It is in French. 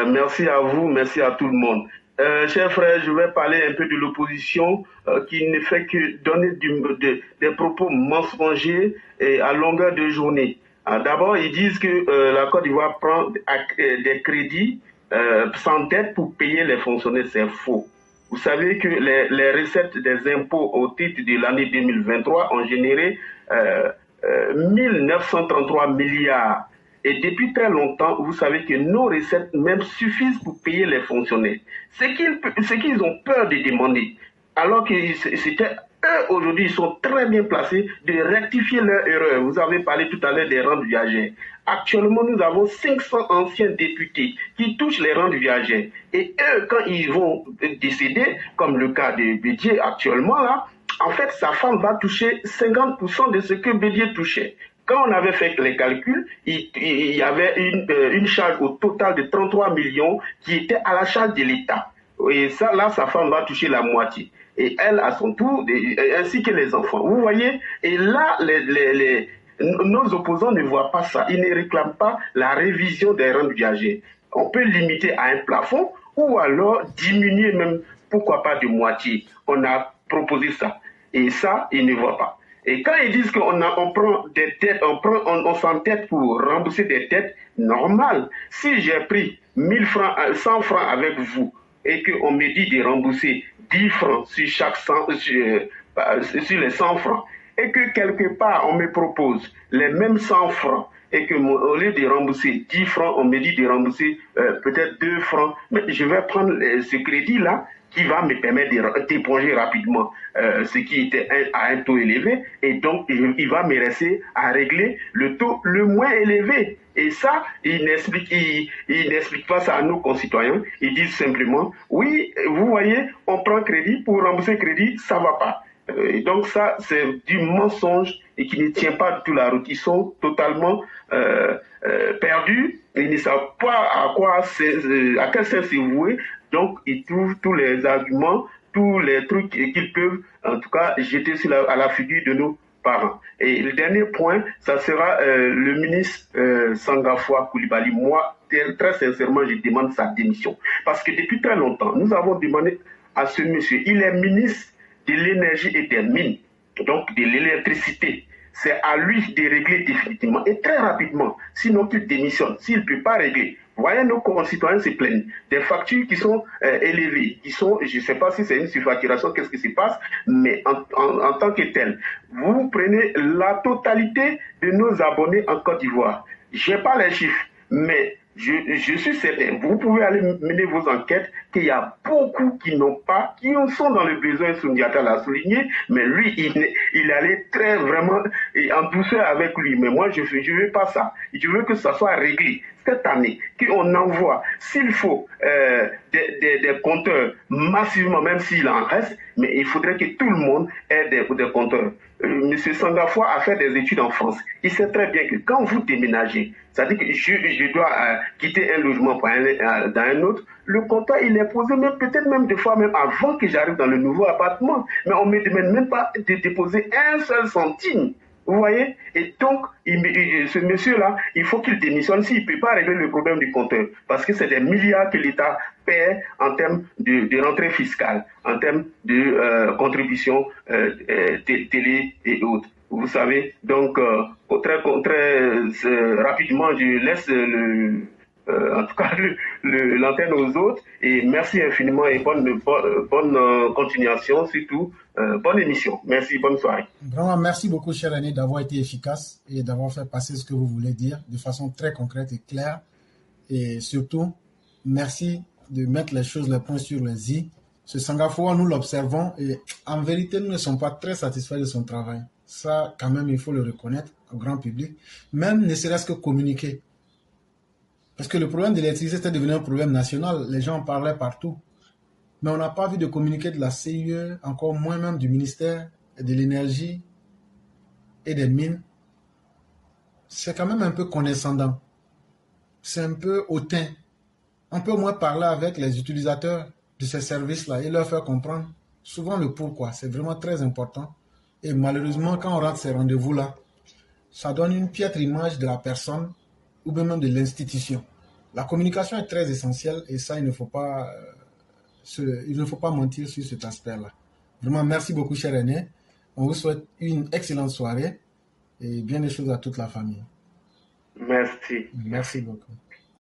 Merci à vous, merci à tout le monde. Chers frères, je vais parler un peu de l'opposition qui ne fait que donner des propos mensongers et à longueur de journée. D'abord, ils disent que la Côte d'Ivoire prend des crédits sans dette pour payer les fonctionnaires. C'est faux. Vous savez que les recettes des impôts au titre de l'année 2023 ont généré 1933 milliards. Et depuis très longtemps, vous savez que nos recettes même suffisent pour payer les fonctionnaires. Ce qu'ils ont peur de demander, alors que c'était eux aujourd'hui, ils sont très bien placés de rectifier leurs erreurs. Vous avez parlé tout à l'heure des rentes viagères. Actuellement, nous avons 500 anciens députés qui touchent les rentes viagères. Et eux, quand ils vont décéder, comme le cas de Bédier actuellement là, en fait, sa femme va toucher 50% de ce que Bédier touchait. Quand on avait fait les calculs, il y avait une charge au total de 33 millions qui était à la charge de l'État. Et ça, là, sa femme va toucher la moitié. Et elle, à son tour, ainsi que les enfants. Vous voyez? Et là, nos opposants ne voient pas ça. Ils ne réclament pas la révision des rentes viagères. On peut limiter à un plafond ou alors diminuer même, pourquoi pas de moitié. On a proposé ça. Et ça, ils ne voient pas. Et quand ils disent qu'on prend des dettes, on s'entête pour rembourser des dettes, normal. Si j'ai pris 1000 francs, 100 francs avec vous et qu'on me dit de rembourser 10 francs sur chaque 100, sur les 100 francs, et que quelque part on me propose les mêmes 100 francs, et que au lieu de rembourser 10 francs, on me dit de rembourser peut-être 2 francs, mais je vais prendre ce crédit-là qui va me permettre d'éponger rapidement ce qui était à un taux élevé, et donc il va me rester à régler le taux le moins élevé. Et ça, ils n'expliquent pas ça à nos concitoyens. Ils disent simplement, oui, vous voyez, on prend crédit, pour rembourser crédit, ça va pas. Et donc ça, c'est du mensonge et qui ne tient pas du tout la route. Ils sont totalement perdus, ils ne savent pas à quel sens c'est voué. Donc, ils trouvent tous les arguments, tous les trucs qu'ils peuvent, en tout cas, jeter à la figure de nos parents. Et le dernier point, ça sera le ministre Sangafoua Coulibaly. Moi, très sincèrement, je demande sa démission. Parce que depuis très longtemps, nous avons demandé à ce monsieur, il est ministre de l'énergie et des mines, donc de l'électricité. C'est à lui de régler définitivement et très rapidement, sinon qu'il démissionne. S'il ne peut pas régler, voyez nos concitoyens se plaignent des factures qui sont élevées, qui sont, je ne sais pas si c'est une surfacturation, qu'est-ce qui se passe, mais en tant que tel, vous prenez la totalité de nos abonnés en Côte d'Ivoire. Je n'ai pas les chiffres, mais je suis certain, vous pouvez aller mener vos enquêtes, qu'il y a beaucoup qui n'ont pas, qui sont dans le besoin, Soundiata l'a souligné, mais lui, il allait très vraiment en douceur avec lui. Mais moi, je ne veux pas ça. Je veux que ça soit réglé cette année, qu'on envoie, s'il faut, des compteurs massivement, même s'il en reste, mais il faudrait que tout le monde ait des compteurs. Monsieur Sangafoua a fait des études en France. Il sait très bien que quand vous déménagez, c'est-à-dire que je dois quitter un logement pour dans un autre, le compteur, il est posé même peut-être même des fois même avant que j'arrive dans le nouveau appartement. Mais on ne me demande même pas de déposer un seul centime. Vous voyez? Et donc, ce monsieur-là, il faut qu'il démissionne s'il ne peut pas régler le problème du compteur. Parce que c'est des milliards que l'État paie en termes de rentrée fiscale, en termes de contributions télé et autres. Vous savez, donc, très rapidement, je laisse en tout cas l'antenne aux autres. Et merci infiniment et bonne continuation, surtout bonne émission. Merci, bonne soirée. Vraiment, merci beaucoup, cher René, d'avoir été efficace et d'avoir fait passer ce que vous voulez dire de façon très concrète et claire. Et surtout, merci de mettre les choses, les points sur les i. Ce Sangafoua, nous l'observons et en vérité, nous ne sommes pas très satisfaits de son travail. Ça, quand même, il faut le reconnaître au grand public. Même ne serait-ce que communiquer. Parce que le problème de l'électricité, c'était devenu un problème national. Les gens en parlaient partout. Mais on n'a pas vu de communiqué de la CIE, encore moins même du ministère de l'énergie et des mines. C'est quand même un peu condescendant. C'est un peu hautain. On peut au moins parler avec les utilisateurs de ces services-là et leur faire comprendre souvent le pourquoi. C'est vraiment très important. Et malheureusement, quand on rate ces rendez-vous-là, ça donne une piètre image de la personne ou même de l'institution. La communication est très essentielle et ça, il ne faut pas, il ne faut pas mentir sur cet aspect-là. Vraiment, merci beaucoup, cher aîné. On vous souhaite une excellente soirée et bien des choses à toute la famille. Merci. Merci beaucoup.